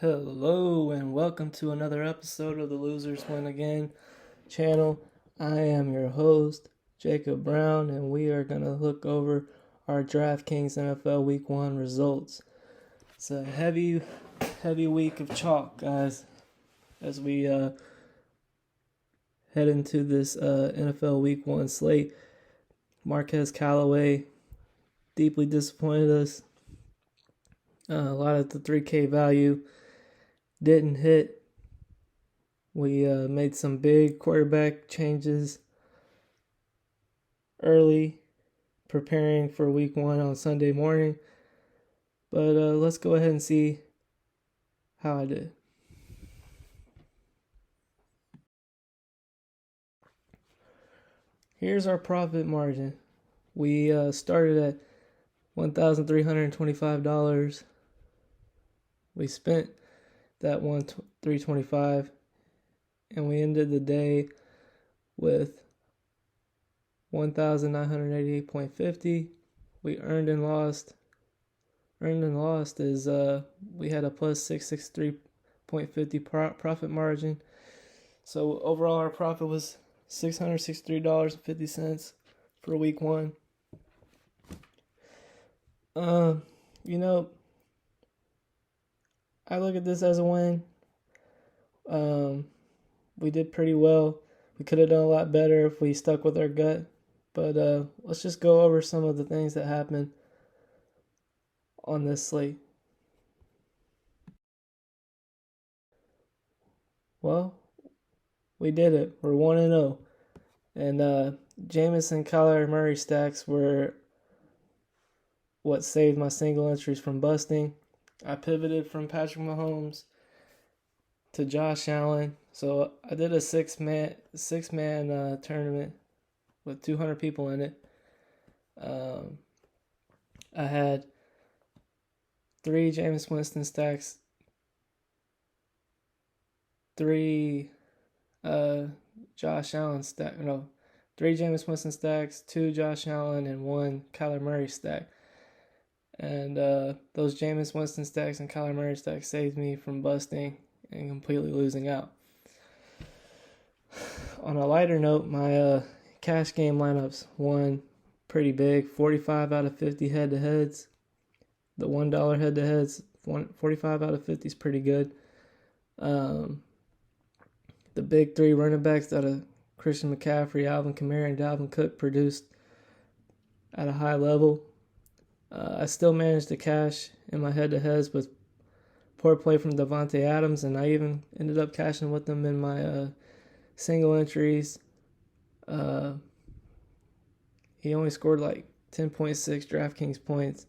Hello and welcome to another episode of the Loserswinagain channel. I am your host, Jacob Brown, and we are going to look over our Draftkings NFL Week 1 results. It's a heavy week of chalk, guys, as we head into this NFL Week 1 slate. Marquez Callaway deeply disappointed us. A lot of the 3K value didn't hit. We made some big quarterback changes early, preparing for week 1 on Sunday morning. But let's go ahead and see how I did. Here's our profit margin. We started at $1,325. We spent that $325, and we ended the day with $1,988.50. We earned and lost. Earned and lost is we had a plus 663.50 profit margin. So overall, our profit was $663.50 for week 1. I look at this as a win. We did pretty well. We could have done a lot better if we stuck with our gut. But let's just go over some of the things that happened on this slate. Well, we did it. We're 1-0. And Jameis and Kyler Murray stacks were what saved my single entries from busting. I pivoted from Patrick Mahomes to Josh Allen. So I did a six-man tournament with 200 people in it. I had 3 Jameis Winston stacks, 3 Josh Allen stack. No, 3 Jameis Winston stacks, 2 Josh Allen, and 1 Kyler Murray stack. And those Jameis Winston stacks and Kyler Murray stacks saved me from busting and completely losing out. On a lighter note, my cash game lineups won pretty big. 45 out of 50 head-to-heads. The $1 head-to-heads, 45 out of 50 is pretty good. The big 3 running backs out of Christian McCaffrey, Alvin Kamara, and Dalvin Cook produced at a high level. I still managed to cash in my head-to-heads with poor play from Devontae Adams, and I even ended up cashing with them in my single entries. He only scored like 10.6 Draftkings points,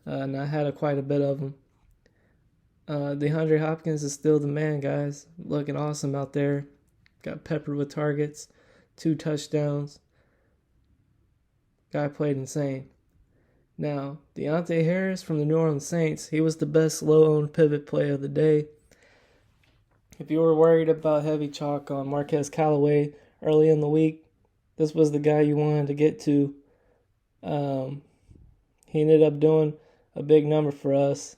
and I had quite a bit of them. DeAndre Hopkins is still the man, guys. Looking awesome out there. Got peppered with targets, 2 touchdowns. Guy played insane. Now, Deontay Harris from the New Orleans Saints, he was the best low-owned pivot play of the day. If you were worried about heavy chalk on Marquez Callaway early in the week, this was the guy you wanted to get to. He ended up doing a big number for us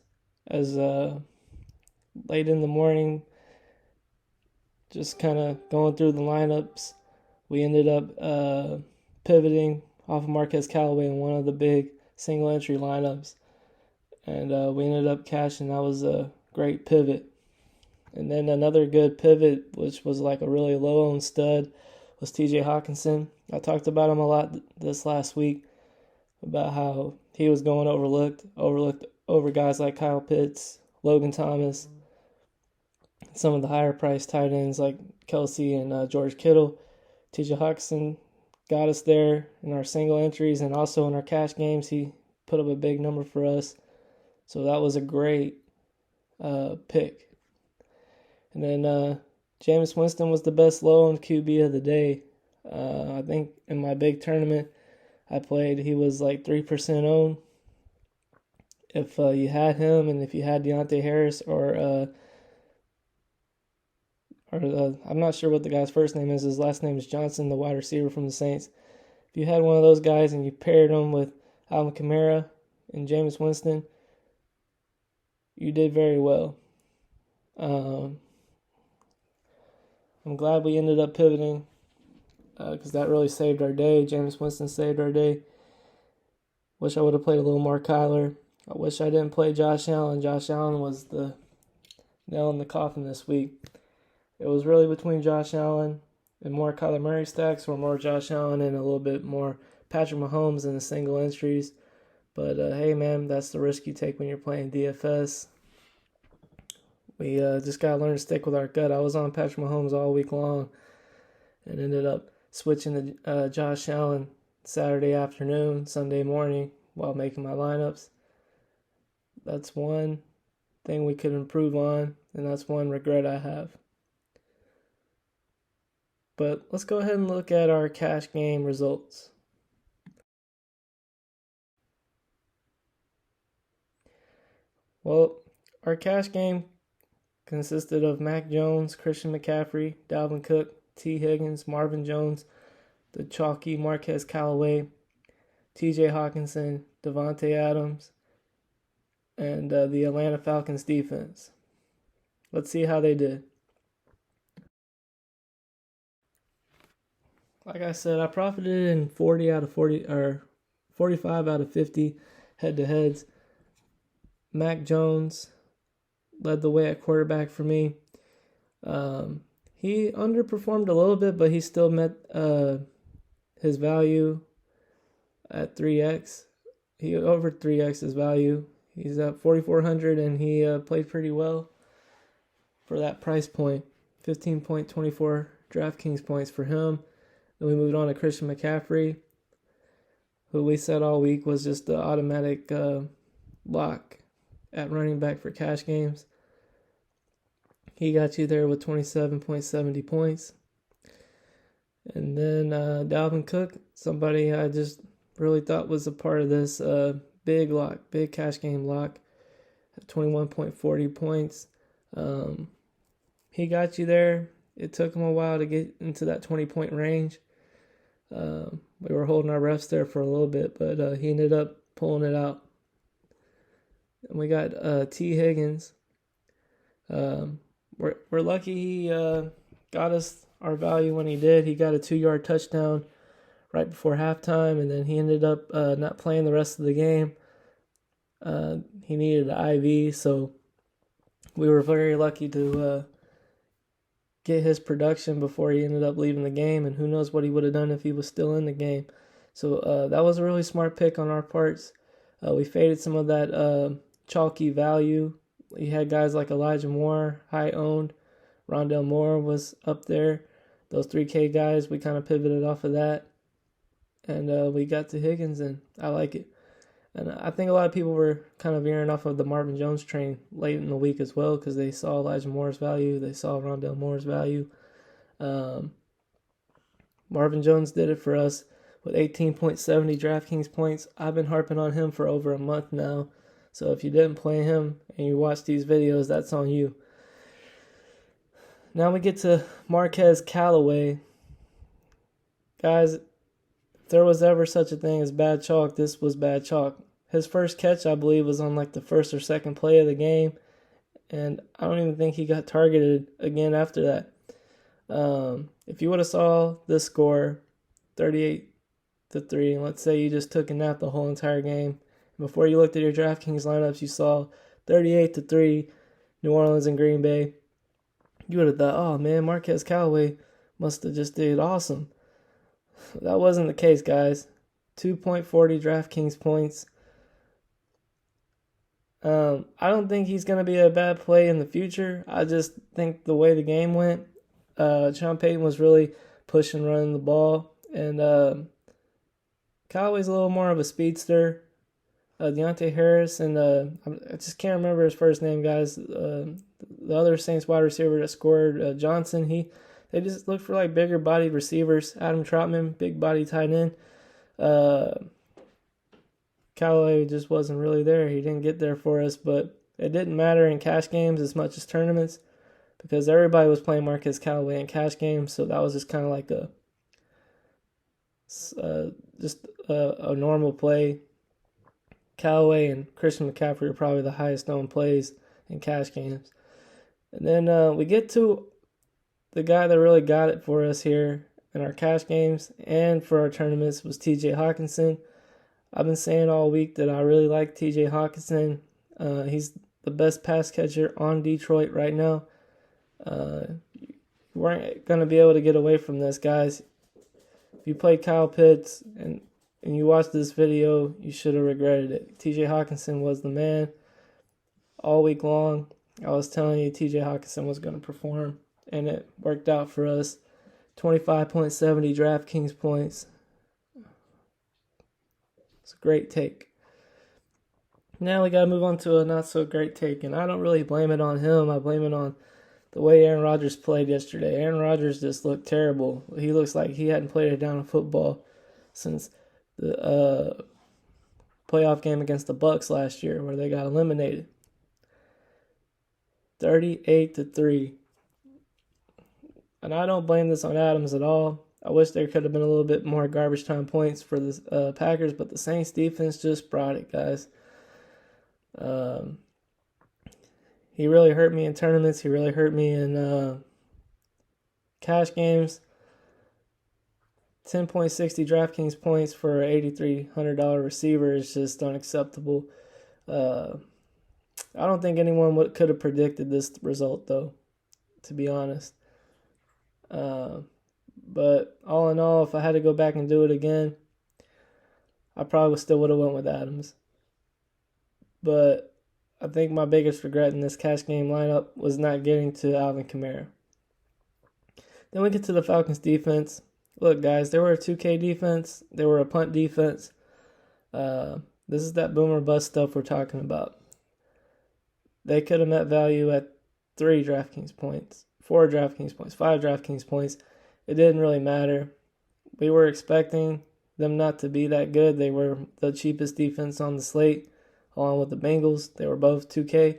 as late in the morning, just kind of going through the lineups. We ended up pivoting off of Marquez Callaway in one of the big single entry lineups, and we ended up cashing. That was a great pivot. And then another good pivot, which was like a really low-owned stud, was TJ Hawkinson. I talked about him a lot this last week, about how he was going overlooked over guys like Kyle Pitts, Logan Thomas, some of the higher priced tight ends like Kelsey and George Kittle. TJ Hawkinson got us there in our single entries, and also in our cash games, he put up a big number for us. So that was a great pick. And then Jameis Winston was the best low-owned QB of the day. I think in my big tournament I played, he was like 3% owned. If you had him, and if you had Deontay Harris or I'm not sure what the guy's first name is. His last name is Johnson, the wide receiver from the Saints. If you had one of those guys and you paired them with Alvin Kamara and Jameis Winston, you did very well. I'm glad we ended up pivoting because that really saved our day. Jameis Winston saved our day. Wish I would have played a little more Kyler. I wish I didn't play Josh Allen. Josh Allen was the nail in the coffin this week. It was really between Josh Allen and more Kyler Murray stacks, or more Josh Allen and a little bit more Patrick Mahomes in the single entries. But hey, man, that's the risk you take when you're playing DFS. We just got to learn to stick with our gut. I was on Patrick Mahomes all week long and ended up switching to Josh Allen Saturday afternoon, Sunday morning while making my lineups. That's one thing we could improve on, and that's one regret I have. But let's go ahead and look at our cash game results. Well, our cash game consisted of Mac Jones, Christian McCaffrey, Dalvin Cook, T. Higgins, Marvin Jones, the chalky Marquez Callaway, T.J. Hawkinson, Devontae Adams, and the Atlanta Falcons defense. Let's see how they did. Like I said, I profited in 45 out of 50 head-to-heads. Mac Jones led the way at quarterback for me. He underperformed a little bit, but he still met his value at 3x. He over 3x his value. He's at 4,400, and he played pretty well for that price point. 15.24 Draftkings points for him. Then we moved on to Christian McCaffrey, who we said all week was just the automatic lock at running back for cash games. He got you there with 27.70 points. And then Dalvin Cook, somebody I just really thought was a part of this big lock, big cash game lock, at 21.40 points. He got you there. It took him a while to get into that 20-point range. We were holding our refs there for a little bit, but he ended up pulling it out. And we got T. Higgins. We're lucky he got us our value when he did. He got a 2-yard touchdown right before halftime, and then he ended up not playing the rest of the game. He needed an IV, so we were very lucky to get his production before he ended up leaving the game, and who knows what he would have done if he was still in the game. So that was a really smart pick on our parts. We faded some of that chalky value. You had guys like Elijah Moore, high owned. Rondale Moore was up there. Those 3K guys, we kind of pivoted off of that. And we got to Higgins, and I like it. And I think a lot of people were kind of veering off of the Marvin Jones train late in the week as well, because they saw Elijah Moore's value. They saw Rondale Moore's value. Marvin Jones did it for us with 18.70 DraftKings points. I've been harping on him for over a month now. So if you didn't play him and you watch these videos, that's on you. Now we get to Marquez Callaway. Guys, if there was ever such a thing as bad chalk, this was bad chalk. His first catch, I believe, was on like the first or second play of the game. And I don't even think he got targeted again after that. If you would have saw this score, 38-3, and let's say you just took a nap the whole entire game, and before you looked at your DraftKings lineups, you saw 38-3, New Orleans and Green Bay, you would have thought, oh man, Marquez Callaway must have just did awesome. That wasn't the case, guys. 2.40 DraftKings points. I don't think he's going to be a bad play in the future. I just think the way the game went, Sean Payton was really pushing, running the ball, and Callaway's a little more of a speedster. Deontay Harris and I just can't remember his first name, guys. The other Saints wide receiver that scored, Johnson, they just look for like bigger bodied receivers. Adam Troutman, big body tight end. Callaway just wasn't really there. He didn't get there for us, but it didn't matter in cash games as much as tournaments because everybody was playing Marquez Callaway in cash games, so that was just kind of like a normal play. Callaway and Christian McCaffrey are probably the highest known plays in cash games. And then we get to the guy that really got it for us here in our cash games and for our tournaments was TJ Hawkinson. I've been saying all week that I really like TJ Hawkinson. He's the best pass catcher on Detroit right now. You weren't going to be able to get away from this, guys. If you played Kyle Pitts and you watched this video, you should have regretted it. TJ Hawkinson was the man all week long. I was telling you TJ Hawkinson was going to perform, and it worked out for us. 25.70 Draftkings points. It's a great take. Now we got to move on to a not so great take, and I don't really blame it on him. I blame it on the way Aaron Rodgers played yesterday. Aaron Rodgers just looked terrible. He looks like he hadn't played a down of football since the playoff game against the Bucks last year where they got eliminated. 38-3. And I don't blame this on Adams at all. I wish there could have been a little bit more garbage time points for the Packers, but the Saints defense just brought it, guys. He really hurt me in tournaments. He really hurt me in cash games. 10.60 DraftKings points for an $8,300 receiver is just unacceptable. I don't think anyone could have predicted this result, though, to be honest. But all in all, if I had to go back and do it again, I probably still would have went with Adams. But I think my biggest regret in this cash game lineup was not getting to Alvin Kamara. Then we get to the Falcons defense. Look, guys, they were a 2K defense. They were a punt defense. This is that boomer bust stuff we're talking about. They could have met value at 3 DraftKings points, 4 DraftKings points, 5 DraftKings points. It didn't really matter. We were expecting them not to be that good. They were the cheapest defense on the slate, along with the Bengals. They were both 2K.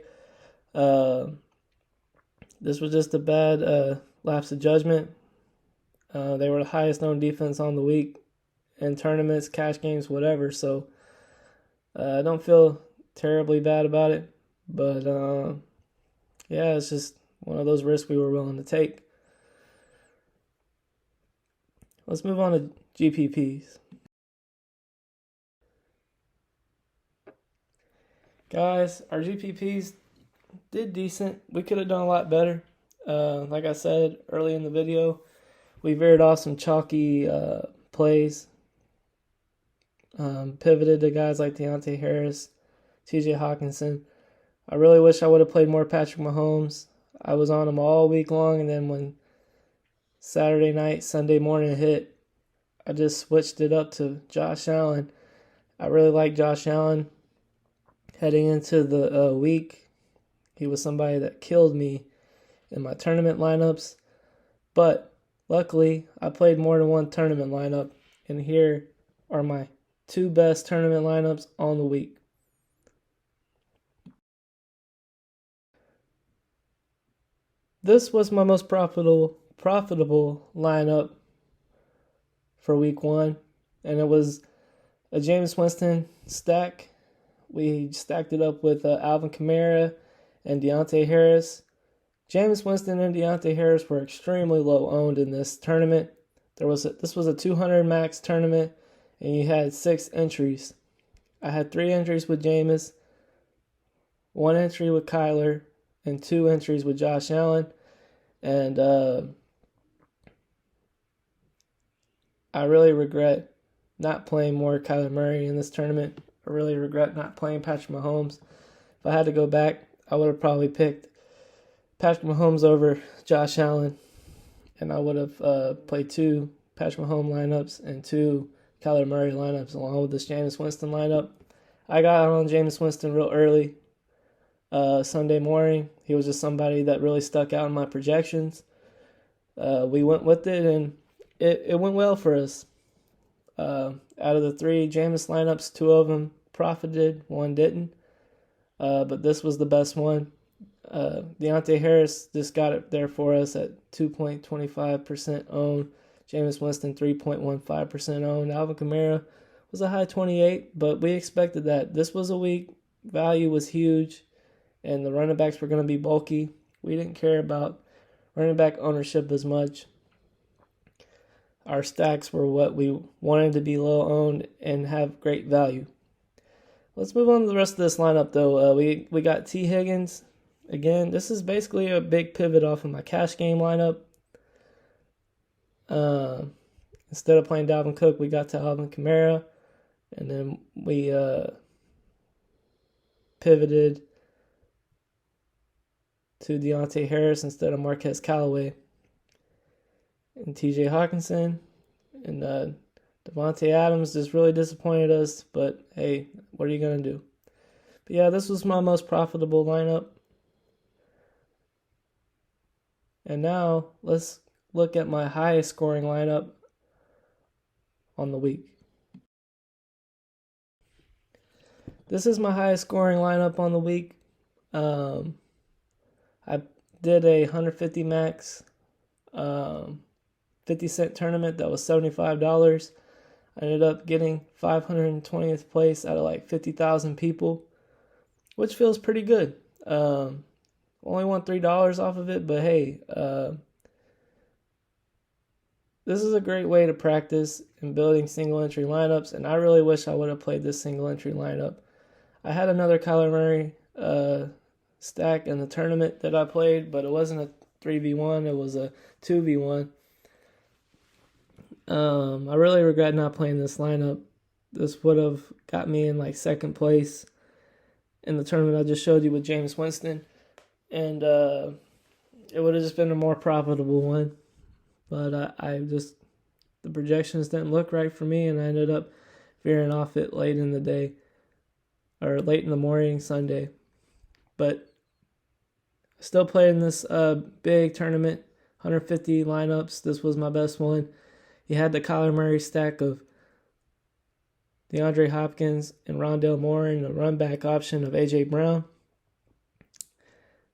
This was just a bad lapse of judgment. They were the highest known defense on the week in tournaments, cash games, whatever. So I don't feel terribly bad about it. But yeah, it's just one of those risks we were willing to take. Let's move on to GPPs. Guys, our GPPs did decent. We could have done a lot better. Like I said early in the video, we veered off some chalky plays. Pivoted to guys like Deontay Harris, TJ Hawkinson. I really wish I would have played more Patrick Mahomes. I was on him all week long, and then when Saturday night, Sunday morning hit, I just switched it up to Josh Allen. I really like Josh Allen. Heading into the week, he was somebody that killed me in my tournament lineups. But luckily, I played more than one tournament lineup, and here are my 2 best tournament lineups on the week. This was my most profitable lineup for week 1, and it was a Jameis Winston stack. We stacked it up with Alvin Kamara and Deontay Harris. Jameis Winston and Deontay Harris were extremely low owned in this tournament. This was a 200 max tournament, and you had 6 entries. I had 3 entries with Jameis, 1 entry with Kyler, and 2 entries with Josh Allen. And I really regret not playing more Kyler Murray in this tournament. I really regret not playing Patrick Mahomes. If I had to go back, I would have probably picked Patrick Mahomes over Josh Allen. And I would have played 2 Patrick Mahomes lineups and 2 Kyler Murray lineups along with this Jameis Winston lineup. I got on Jameis Winston real early Sunday morning. He was just somebody that really stuck out in my projections. We went with it, and it went well for us. Out of the 3 Jameis lineups, 2 of them profited, 1 didn't. But this was the best one. Deontay Harris just got it there for us at 2.25% owned. Jameis Winston, 3.15% owned. Alvin Kamara was a high 28, but we expected that. This was a week. Value was huge, and the running backs were going to be bulky. We didn't care about running back ownership as much. Our stacks were what we wanted to be low owned and have great value. Let's move on to the rest of this lineup, though. We got T. Higgins. Again, this is basically a big pivot off of my cash game lineup. Instead of playing Dalvin Cook, we got to Alvin Kamara. And then we pivoted to Deontay Harris instead of Marquez Callaway. And TJ Hawkinson. And Devontae Adams just really disappointed us. But hey, what are you going to do? But yeah, this was my most profitable lineup. And now let's look at my highest scoring lineup on the week. This is my highest scoring lineup on the week. I did a 150 max 50-cent tournament that was $75. I ended up getting 520th place out of like 50,000 people, which feels pretty good. Only won $3 off of it, but hey, this is a great way to practice in building single entry lineups, and I really wish I would have played this single entry lineup. I had another Kyler Murray stack in the tournament that I played, but it wasn't a 3v1, it was a 2v1. I really regret not playing this lineup. This would have got me in like second place in the tournament I just showed you with Jameis Winston, and it would have just been a more profitable one. But the projections didn't look right for me, and I ended up veering off it late in the day, or late in the morning Sunday. But still played in this big tournament, 150 lineups. This was my best one. You had the Kyler Murray stack of DeAndre Hopkins and Rondale Moore and the run back option of A.J. Brown.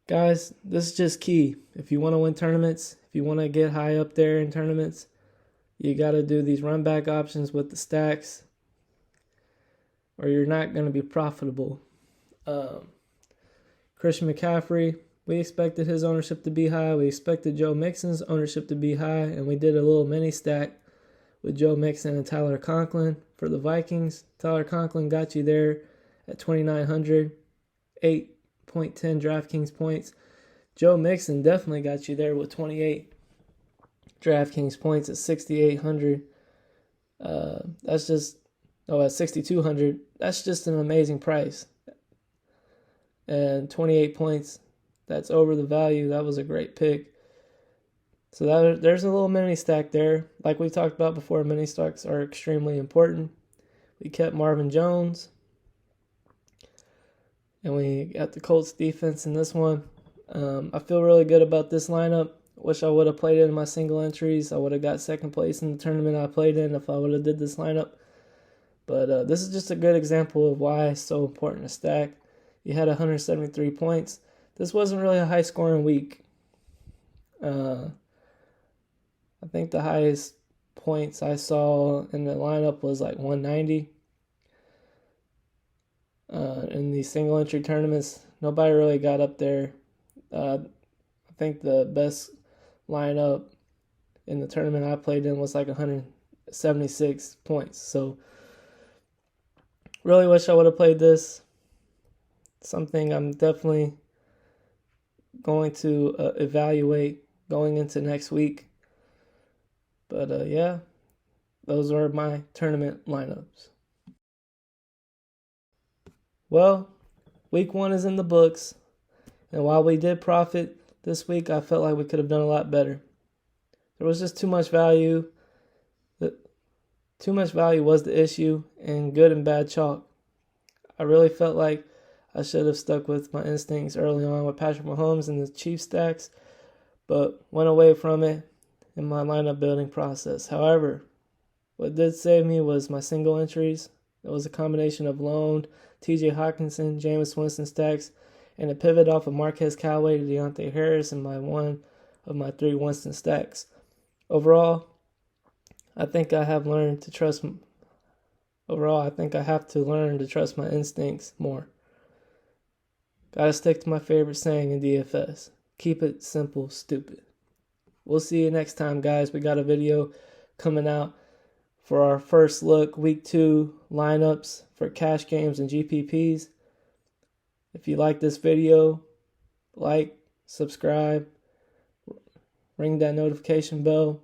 Guys, this is just key. If you want to win tournaments, if you want to get high up there in tournaments, you got to do these run back options with the stacks, or you're not going to be profitable. Christian McCaffrey, we expected his ownership to be high. We expected Joe Mixon's ownership to be high, and we did a little mini stack with Joe Mixon and Tyler Conklin for the Vikings. Tyler Conklin got you there at 2,900, 8.10 Draftkings points. Joe Mixon definitely got you there with 28 Draftkings points at 6,800. At 6,200. That's just an amazing price. And 28 points, that's over the value. That was a great pick. So there's a little mini stack there. Like we talked about before, mini stacks are extremely important. We kept Marvin Jones. And we got the Colts defense in this one. I feel really good about this lineup. Wish I would have played it in my single entries. I would have got second place in the tournament I played in if I would have did this lineup. But this is just a good example of why it's so important to stack. You had 173 points. This wasn't really a high-scoring week. I think the highest points I saw in the lineup was like 190. In these single entry tournaments, nobody really got up there. I think the best lineup in the tournament I played in was like 176 points. So really wish I would have played this. Something I'm definitely going to evaluate going into next week. But yeah, those are my tournament lineups. Well, week 1 is in the books. And while we did profit this week, I felt like we could have done a lot better. There was just too much value. Too much value was the issue, and good and bad chalk. I really felt like I should have stuck with my instincts early on with Patrick Mahomes and the Chiefs stacks, but went away from it in my lineup building process. However, what did save me was my single entries. It was a combination of loaned TJ Hawkinson, Jameis Winston stacks, and a pivot off of Marquez Callaway to Deontay Harris in one of my 3 Winston stacks. Overall, I think I have to learn to trust my instincts more. Gotta stick to my favorite saying in DFS. Keep it simple, stupid. We'll see you next time, guys. We got a video coming out for our first look, week 2 lineups for cash games and GPPs. If you like this video, like, subscribe, ring that notification bell,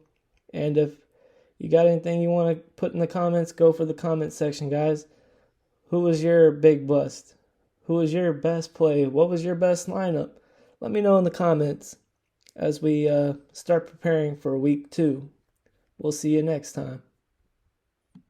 and if you got anything you want to put in the comments, go for the comment section, guys. Who was your big bust? Who was your best play? What was your best lineup? Let me know in the comments as we start preparing for week 2. We'll see you next time.